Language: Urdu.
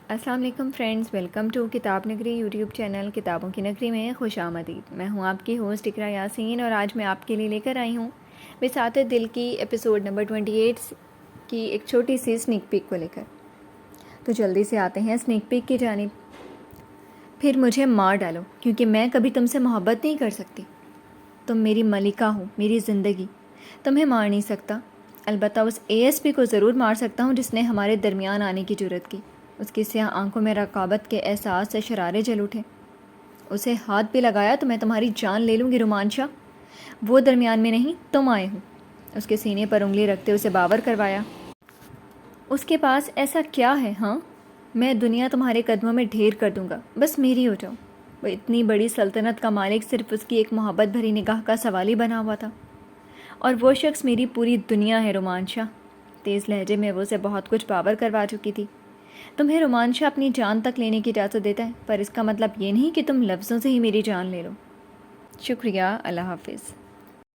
السلام علیکم فرینڈز، ویلکم ٹو کتاب نگری یوٹیوب چینل کتابوں کی نگری میں خوش آمدید۔ میں ہوں آپ کی ہوسٹ اقرا یاسین اور آج میں آپ کے لیے لے کر آئی ہوں بساط دل کی ایپیسوڈ نمبر 28 کی ایک چھوٹی سی سنیک پیک کو لے کر۔ تو جلدی سے آتے ہیں سنیک پیک کی جانب۔ پھر مجھے مار ڈالو کیونکہ میں کبھی تم سے محبت نہیں کر سکتی۔ تم میری ملکہ ہو، میری زندگی۔ تمہیں مار نہیں سکتا، البتہ اس ASP کو ضرور مار سکتا ہوں جس نے ہمارے درمیان آنے کی جرت کی۔ اس کی سیاہ آنکھوں میں رقابت کے احساس سے شرارے جل اٹھے۔ اسے ہاتھ بھی لگایا تو میں تمہاری جان لے لوں گی رومانچا۔ وہ درمیان میں نہیں، تم آئے ہو۔ اس کے سینے پر انگلی رکھتے اسے باور کروایا۔ اس کے پاس ایسا کیا ہے ہاں؟ میں دنیا تمہارے قدموں میں ڈھیر کر دوں گا، بس میری ہو جاؤ۔ وہ اتنی بڑی سلطنت کا مالک صرف اس کی ایک محبت بھری نگاہ کا سوال ہی بنا ہوا تھا، اور وہ شخص میری پوری دنیا ہے رومانچا۔ تیز لہجے میں وہ اسے بہت کچھ باور کروا چکی تھی۔ تمہیں رومانچا اپنی جان تک لینے کی اجازت دیتا ہے، پر اس کا مطلب یہ نہیں کہ تم لفظوں سے ہی میری جان لے لو۔ شکریہ، اللہ حافظ۔